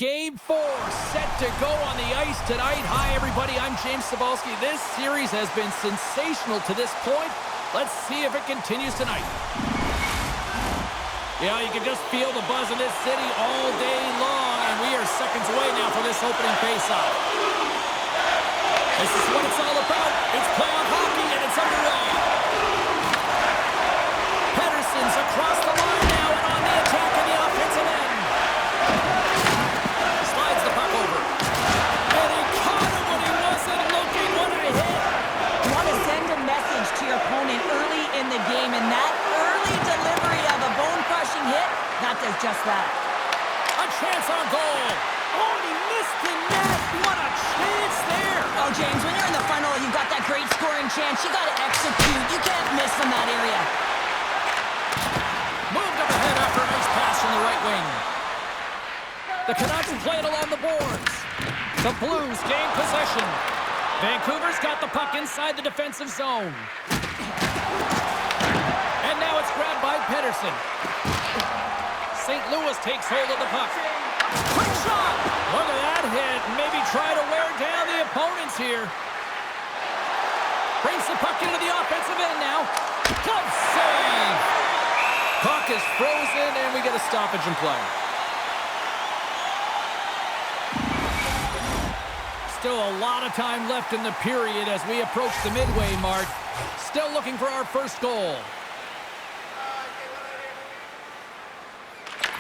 Game 4 set to go on the ice tonight. Hi, everybody. I'm James Cybulski. This series has been sensational to this point. Let's see if it continues tonight. Yeah, you can just feel the buzz in this city all day long, and we are seconds away now from this opening faceoff. This is what it's all about. It's playoff hockey, and it's underway. Pedersen's across the line now and on the attack in the offensive end. Slides the puck over. And he caught him when he wasn't looking. What a hit. You want to send a message to your opponent early in the game, and that early delivery of a bone-crushing hit, that does just that. A chance on goal. Oh, he missed the net. What a chance there. Oh, James, when you're in the final, you've got that great scoring chance. You got to execute. You can't miss from that area. Moved up ahead after a nice pass from the right wing. The Canucks play it along the boards. The Blues gain possession. Vancouver's got the puck inside the defensive zone. And now it's grabbed by Pedersen. St. Louis takes hold of the puck. Quick shot! Look at that hit. Maybe try to wear down the opponents here. Brings the puck into the offensive end now. Glove save! Puck is frozen, and we get a stoppage in play. Still a lot of time left in the period as we approach the midway mark. Still looking for our first goal.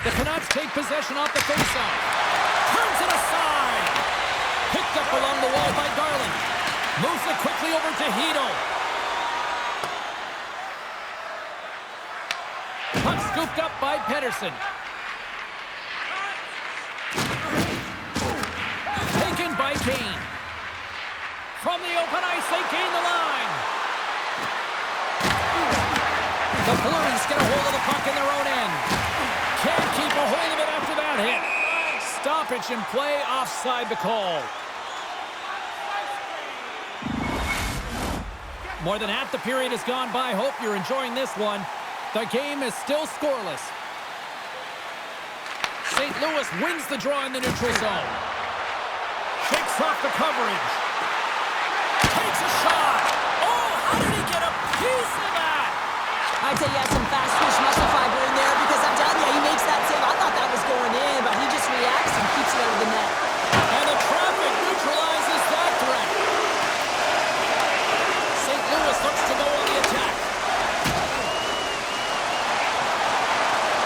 The Canucks take possession off the faceoff. Turns it aside. Picked up along the wall by Garland. Moves it quickly over to Hedl. Puck scooped up by Pedersen. Taken by Kane. From the open ice, they gain the line. The Blues get a hold of the puck in their own end. Can't keep a hold of it after that hit. Stoppage in play, offside the call. More than half the period has gone by. Hope you're enjoying this one. The game is still scoreless. St. Louis wins the draw in the neutral zone. Shakes off the coverage. Takes a shot. Oh, how did he get a piece of that? I'd say he has some fast twitch muscle fiber in there because I'm telling you, he makes that save. I thought that was going in, but he just reacts and keeps it out of the net. And the traffic neutralizes that threat. St. Louis looks to go on the attack.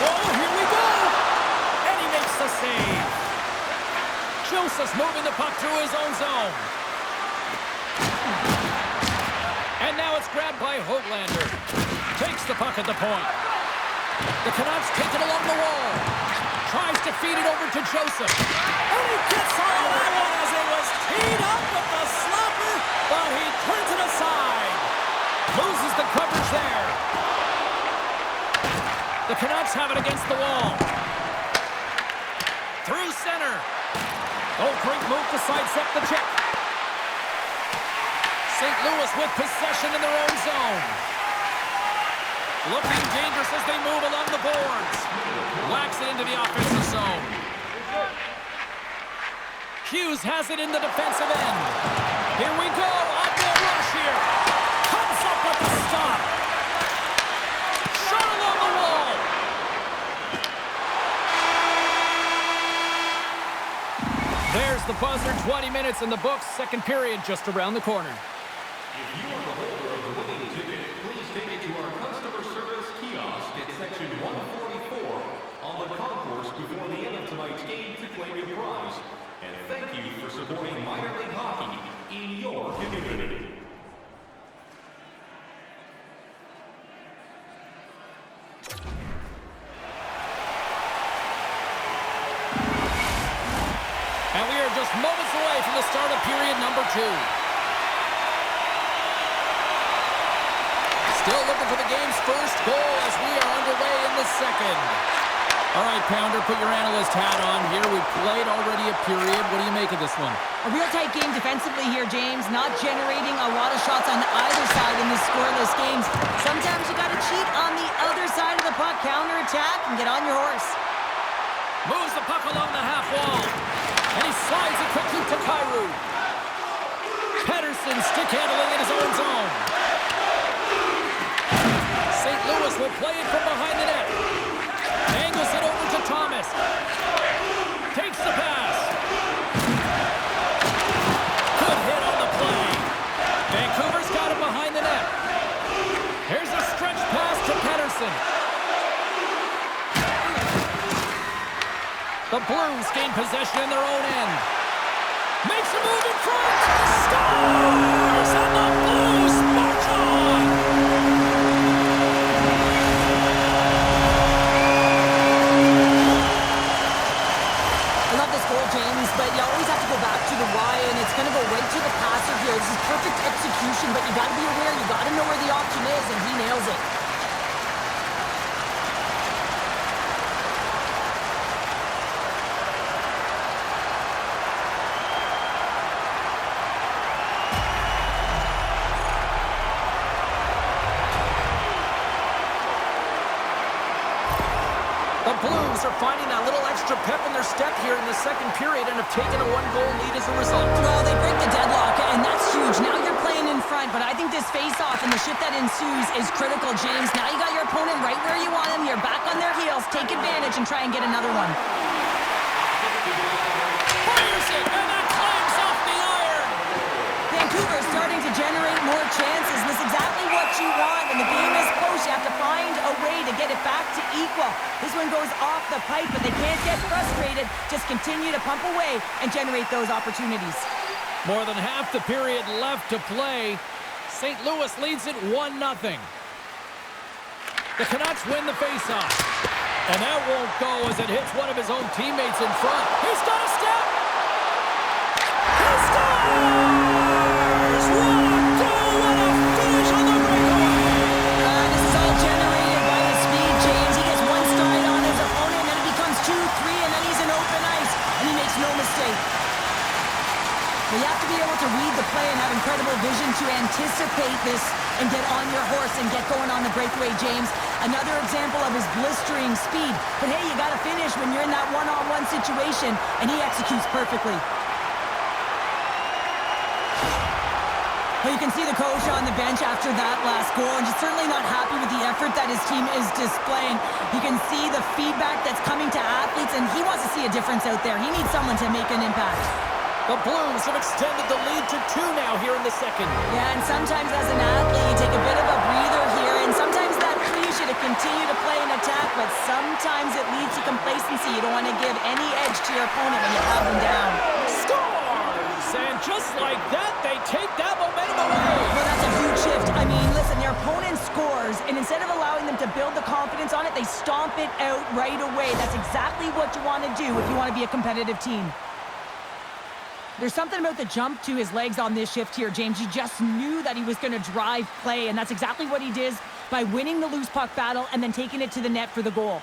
Oh, here we go! And he makes the save. Joseph's moving the puck through his own zone. And now it's grabbed by Höglander. Takes the puck at the point. The Canucks take it along the wall. Tries to feed it over to Joseph. And he gets all that one as it was teed up with the slapper, but he turns it aside. Loses the coverage there. The Canucks have it against the wall. Through center. Oh, great move to sidestep the check. St. Louis with possession in their own zone. Looking dangerous as they move along the boards. Whacks it into the offensive zone. Hughes has it in the defensive end. Here we go. On the rush here. Comes up with the stop. Shot along the wall. There's the buzzer. 20 minutes in the books. Second period just around the corner. If you are the holder of the winning ticket, please take it to our customer service kiosk at section 144 on the concourse before the end of tonight's game to claim your prize. And thank you for supporting minor league hockey in your community. And we are just moments away from the start of period number 2. Still looking for the game's first goal as we are underway in the second. All right, Pounder, put your analyst hat on here. We've played already a period. What do you make of this one? A real tight game defensively here, James. Not generating a lot of shots on either side in these scoreless games. Sometimes you got to cheat on the other side of the puck, counterattack, and get on your horse. Moves the puck along the half wall. And he slides it quickly to Kyrou. Pettersson stick handling in his own zone. St. Louis will play it from behind the net. Angles it over to Thomas. Takes the pass. Good hit on the play. Vancouver's got it behind the net. Here's a stretch pass to Pettersson. The Blues gain possession in their own end. Makes a move in front. Scores! And the Blues march on! I love this goal, James, but you always have to go back to the why, and it's going to go right to the passer here. This is perfect execution, but you got to be aware, you got to know where the option is, and he nails it. The Blues are finding that little extra pep in their step here in the second period and have taken a one-goal lead as a result. Well, they break the deadlock, and that's huge. Now you're playing in front, but I think this face-off and the shift that ensues is critical, James. Now you got your opponent right where you want him. You're back on their heels. Take advantage and try and get another one. Fires it, and that climbs off the iron. Vancouver starting to generate more chances. This is exactly what you want. When the game is close, you have to find a way to get it back to equal. This one goes off the pipe, but they can't get frustrated. Just continue to pump away and generate those opportunities. More than half the period left to play. St. Louis leads it 1-0. The Canucks win the faceoff. And that won't go as it hits one of his own teammates in front. He's got a step! He scores! What a goal! What a finish on the breakaway! This is all generated by his speed, James. He gets one stride on his opponent, and it becomes 2-3, and then he's in open ice, and he makes no mistake. But you have to be able to read the play and have incredible vision to anticipate this and get on your horse and get going on the breakaway, James. Another example of his blistering speed. But hey, you got to finish when you're in that one-on-one situation, and he executes perfectly. Well, you can see the coach on the bench after that last goal, and he's certainly not happy with the effort that his team is displaying. You can see the feedback that's coming to athletes, and he wants to see a difference out there. He needs someone to make an impact. The Blues have extended the lead to 2 now here in the second. Yeah, and sometimes as an athlete, you take a bit of a breather here, and sometimes that frees you to continue to play an attack, but sometimes it leads to complacency. You don't want to give any edge to your opponent when you have them down. Scores! And just like that, they take that momentum away. Well, that's a huge shift. I mean, listen, their opponent scores, and instead of allowing them to build the confidence on it, they stomp it out right away. That's exactly what you want to do if you want to be a competitive team. There's something about the jump to his legs on this shift here, James. He just knew that he was going to drive play, and that's exactly what he did by winning the loose puck battle and then taking it to the net for the goal.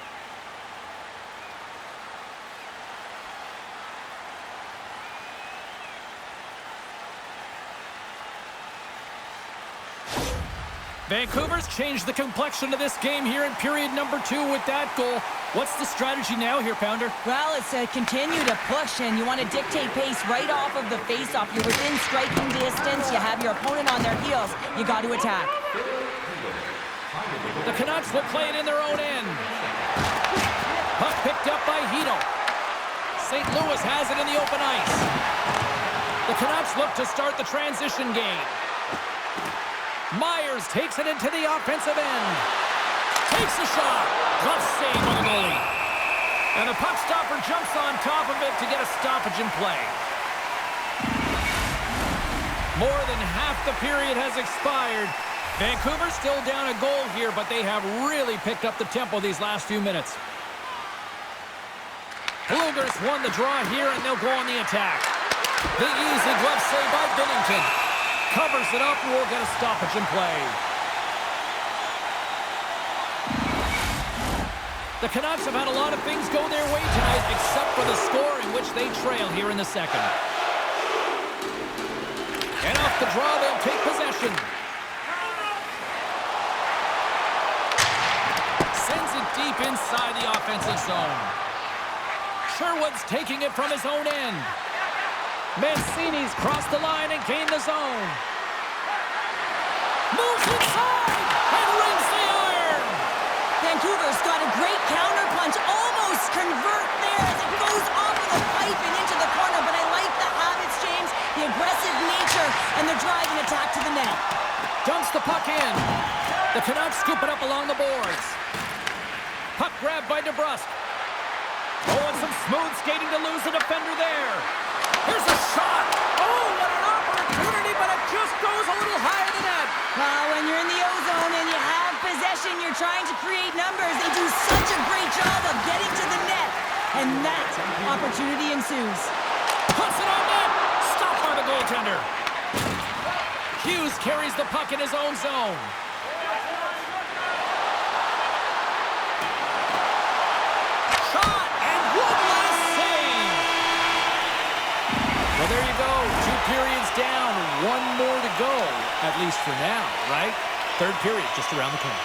Vancouver's changed the complexion of this game here in period number 2 with that goal. What's the strategy now here, Pounder? Well, it's to continue to push, and you want to dictate pace right off of the faceoff. You're within striking distance. You have your opponent on their heels. You got to attack. The Canucks will play it in their own end. Puck picked up by Hito. St. Louis has it in the open ice. The Canucks look to start the transition game. Myers takes it into the offensive end. Takes a shot. Glove save by the goalie. And the puck stopper jumps on top of it to get a stoppage in play. More than half the period has expired. Vancouver's still down a goal here, but they have really picked up the tempo these last few minutes. Bluegers won the draw here, and they'll go on the attack. The easy glove save by Binnington. Covers it up, and we'll get a stoppage in play. The Canucks have had a lot of things go their way tonight, except for the score in which they trail here in the second. And off the draw, they'll take possession. Sends it deep inside the offensive zone. Sherwood's taking it from his own end. Mancini's crossed the line and gained the zone. Moves inside and rings the iron. Vancouver's got a great counterpunch. Almost convert there as it goes off of the pipe and into the corner. But I like the habits, James, the aggressive nature, and the drive and attack to the net. Dumps the puck in. The Canucks scoop it up along the boards. Puck grabbed by DeBrusque. Oh, and some smooth skating to lose the defender there. Here's a shot. Oh, what an opportunity, but it just goes a little higher than that. Well, when you're in the O-zone and you have possession, you're trying to create numbers. They do such a great job of getting to the net. And that opportunity ensues. Puts it on net. Stopped by the goaltender. Hughes carries the puck in his own zone. Shot, and one last save. Well, there you go. 2 periods down, 1 more to go, at least for now, right? Third period just around the corner.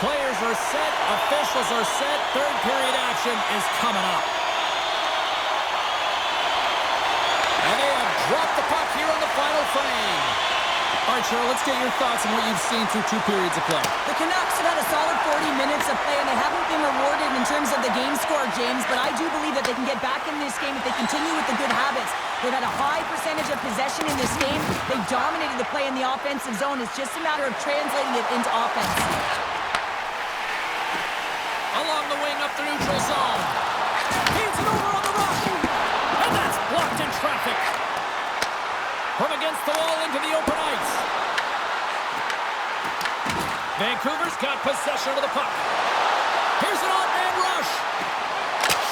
Players are set, officials are set, third period action is coming up. And they have dropped the puck here on the final frame. All right, Cheryl, let's get your thoughts on what you've seen through 2 periods of play. The Canucks have had a solid 40 minutes of play, and they haven't been rewarded in terms of the game score, James, but I do believe that they can get back in this game if they continue with the good habits. They've had a high percentage of possession in this game. They've dominated the play in the offensive zone. It's just a matter of translating it into offense. Along the wing up the neutral zone. Feeds it over on the rock. And that's blocked in traffic. From against the wall into the open ice. Vancouver's got possession of the puck. Here's an odd-man rush.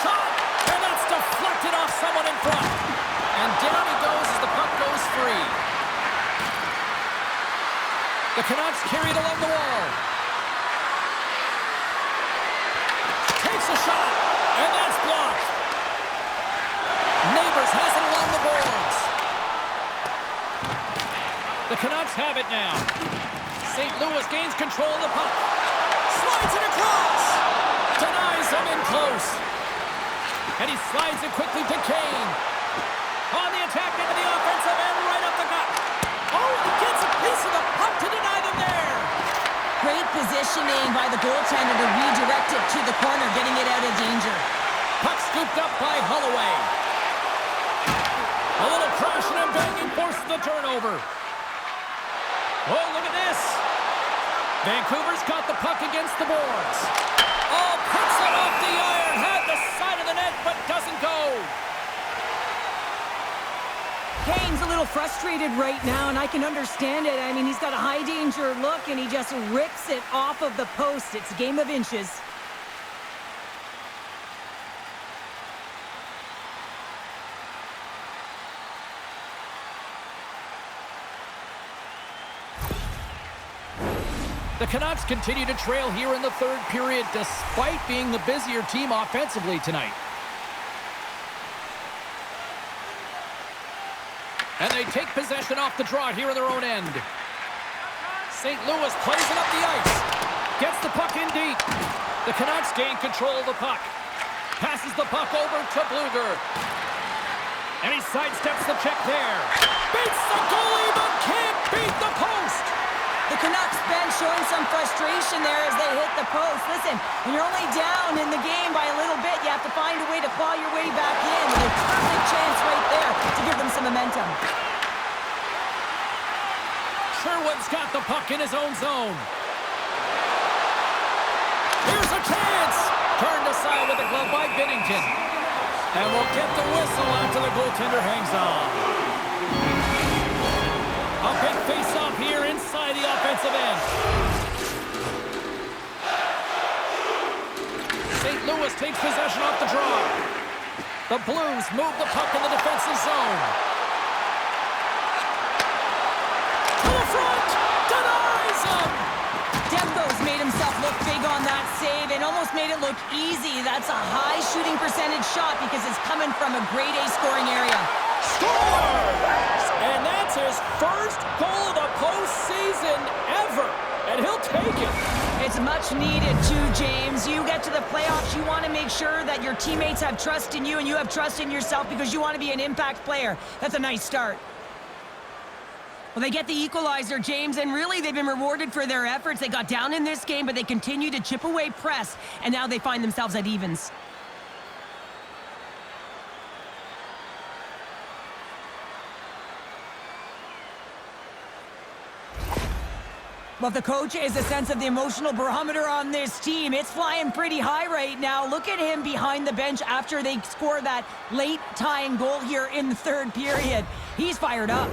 Shot. And that's deflected off someone in front. And down he goes as the puck goes free. The Canucks carry it along the wall. Takes a shot, and that's blocked. Neighbors has it along the boards. The Canucks have it now. St. Louis gains control of the puck. Slides it across. Denies him in close. And he slides it quickly to Kane. On the attack into the offensive end, right up the gut. Oh, he gets a piece of the puck to deny them there. Great positioning by the goaltender to redirect it to the corner, getting it out of danger. Puck scooped up by Holloway. A little crashing and banging forces the turnover. Oh, look at this. Vancouver's got the puck against the boards. Oh, puts it off the iron. Had the side of the net, but doesn't go. Kane's a little frustrated right now, and I can understand it. I mean, he's got a high-danger look, and he just rips it off of the post. It's a game of inches. The Canucks continue to trail here in the third period, despite being the busier team offensively tonight. And they take possession off the draw here in their own end. St. Louis plays it up the ice. Gets the puck in deep. The Canucks gain control of the puck. Passes the puck over to Bluger. And he sidesteps the check there. Beats the goalie, but can't beat the post. The Canucks bench showing some frustration there as they hit the post. Listen, when you're only down in the game by a little bit, you have to find a way to claw your way back in. And a perfect chance right there to give them some momentum. Sherwood's got the puck in his own zone. Here's a chance. Turned aside with a glove by Binnington. And we'll get the whistle after the goaltender hangs on. A big face-off here inside the offensive end. St. Louis takes possession off the draw. The Blues move the puck in the defensive zone. To the front! Denied! Stamkos made himself look big on that save and almost made it look easy. That's a high shooting percentage shot because it's coming from a grade A scoring area. Scores! And that's his first goal of the postseason ever. And he'll take it. It's much needed too, James. You get to the playoffs, you want to make sure that your teammates have trust in you and you have trust in yourself because you want to be an impact player. That's a nice start. Well, they get the equalizer, James, and really they've been rewarded for their efforts. They got down in this game, but they continue to chip away press, and now they find themselves at evens. Well, the coach is a sense of the emotional barometer on this team. It's flying pretty high right now. Look at him behind the bench after they score that late tying goal here in the third period. He's fired up.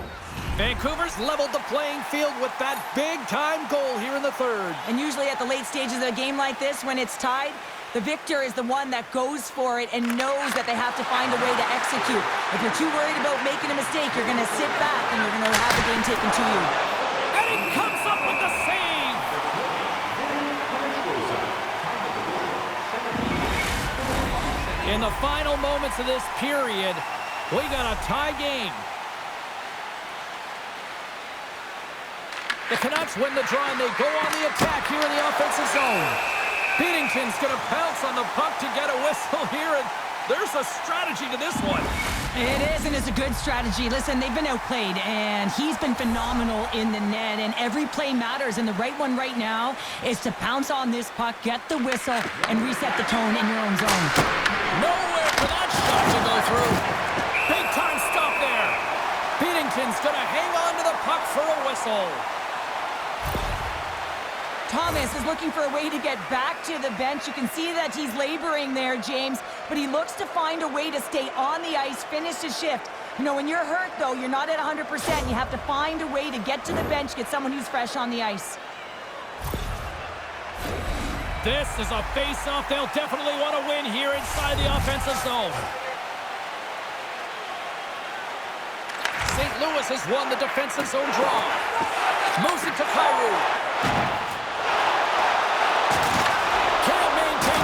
Vancouver's leveled the playing field with that big-time goal here in the third. And usually at the late stages of a game like this, when it's tied, the victor is the one that goes for it and knows that they have to find a way to execute. If you're too worried about making a mistake, you're going to sit back and you're going to have the game taken to you. And he comes up with the save! In the final moments of this period, we got a tie game. The Canucks win the draw and they go on the attack here in the offensive zone. Beatington's going to pounce on the puck to get a whistle here, and there's a strategy to this one. It is, and it's a good strategy. Listen, they've been outplayed, and he's been phenomenal in the net, and every play matters, and the right one right now is to pounce on this puck, get the whistle, and reset the tone in your own zone. Nowhere for that shot to go through. Big time stop there. Beatington's going to hang on to the puck for a whistle. Thomas is looking for a way to get back to the bench. You can see that he's laboring there, James, but he looks to find a way to stay on the ice, finish his shift. You know, when you're hurt, though, you're not at 100%. You have to find a way to get to the bench, get someone who's fresh on the ice. This is a face-off they'll definitely want to win here inside the offensive zone. St. Louis has won the defensive zone draw. Moves it to Kyrou.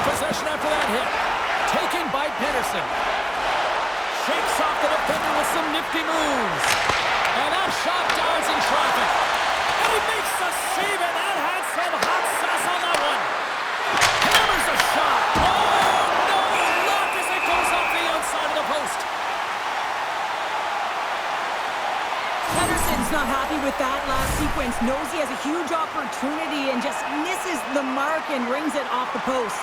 Possession after that hit. Taken by Pedersen. Shakes off the defender with some nifty moves. And that shot dives in traffic. And he makes the save, and that had some hot sauce on that one. Hammers a shot. Oh, no! Look as it goes off the outside of the post. Pedersen's not happy with that last sequence. Knows he has a huge opportunity and just misses the mark and rings it off the post.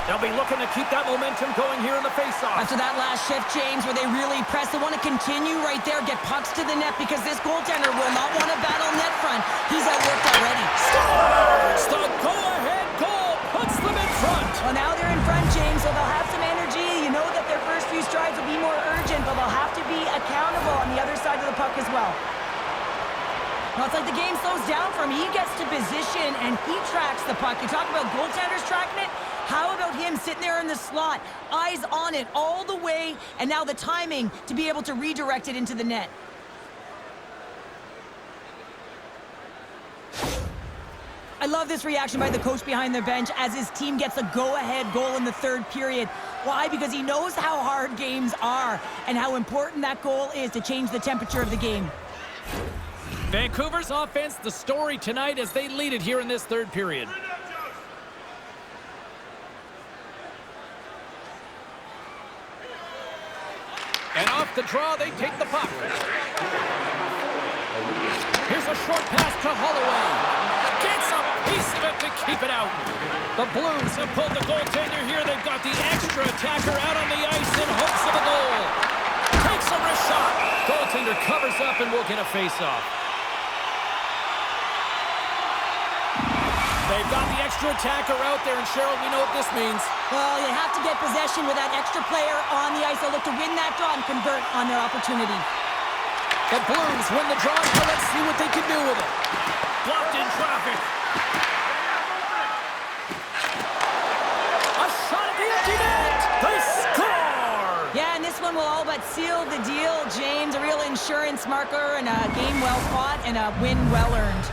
They'll be looking to keep that momentum going here in the faceoff. After that last shift, James, where they really press, they want to continue right there, get pucks to the net, because this goaltender will not want to battle net front. He's outworked already. Scores! The go-ahead goal puts them in front. Well, now they're in front, James, so they'll have some energy. You know that their first few strides will be more urgent, but they'll have to be accountable on the other side of the puck as well. Well, it's like the game slows down for him. He gets to position, and he tracks the puck. You talk about goaltenders tracking it. How about him sitting there in the slot, eyes on it all the way, and now the timing to be able to redirect it into the net. I love this reaction by the coach behind the bench as his team gets a go-ahead goal in the third period. Why? Because he knows how hard games are and how important that goal is to change the temperature of the game. Vancouver's offense, the story tonight as they lead it here in this third period. And off the draw, they take the puck. Here's a short pass to Holloway. Gets a piece of it to keep it out. The Blues have pulled the goaltender here. They've got the extra attacker out on the ice in hopes of a goal. Takes a wrist shot. Goaltender covers up and will get a face-off. They've got the extra attacker out there, and Cheryl, we know what this means. Well, you have to get possession with that extra player on the ice. They'll look to win that draw and convert on their opportunity. The Blues win the draw, so let's see what they can do with it. blocked in traffic. A shot at the empty net. They score! Yeah, and this one will all but seal the deal, James. A real insurance marker and a game well fought and a win well earned.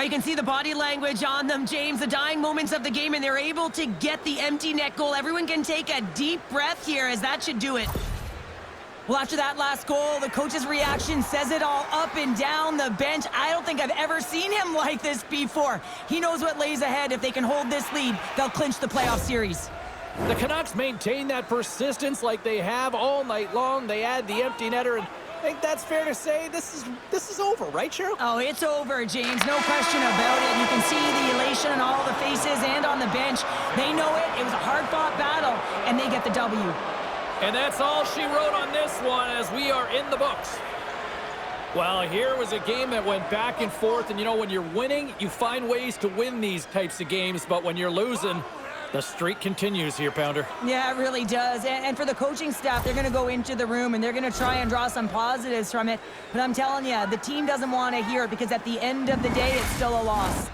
You can see the body language on them, James, the dying moments of the game, and they're able to get the empty net goal. Everyone can take a deep breath here, as that should do it. Well, after that last goal, the coach's reaction says it all up and down the bench. I don't think I've ever seen him like this before. He knows what lays ahead. If they can hold this lead, they'll clinch the playoff series. The Canucks maintain that persistence like they have all night long. They add the empty netter, and I think that's fair to say. This is over, right, Cheryl? Oh, it's over, James. No question about it. You can see the elation on all the faces and on the bench. They know it. It was a hard-fought battle, and they get the W. And that's all she wrote on this one as we are in the books. Well, here was a game that went back and forth, and you know, when you're winning, you find ways to win these types of games, but when you're losing, the streak continues here, Pounder. Yeah, it really does. And for the coaching staff, they're going to go into the room and they're going to try and draw some positives from it. But I'm telling you, the team doesn't want to hear it because at the end of the day, it's still a loss.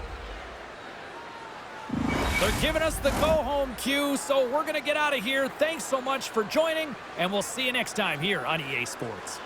They're giving us the go-home cue, so we're going to get out of here. Thanks so much for joining, and we'll see you next time here on EA Sports.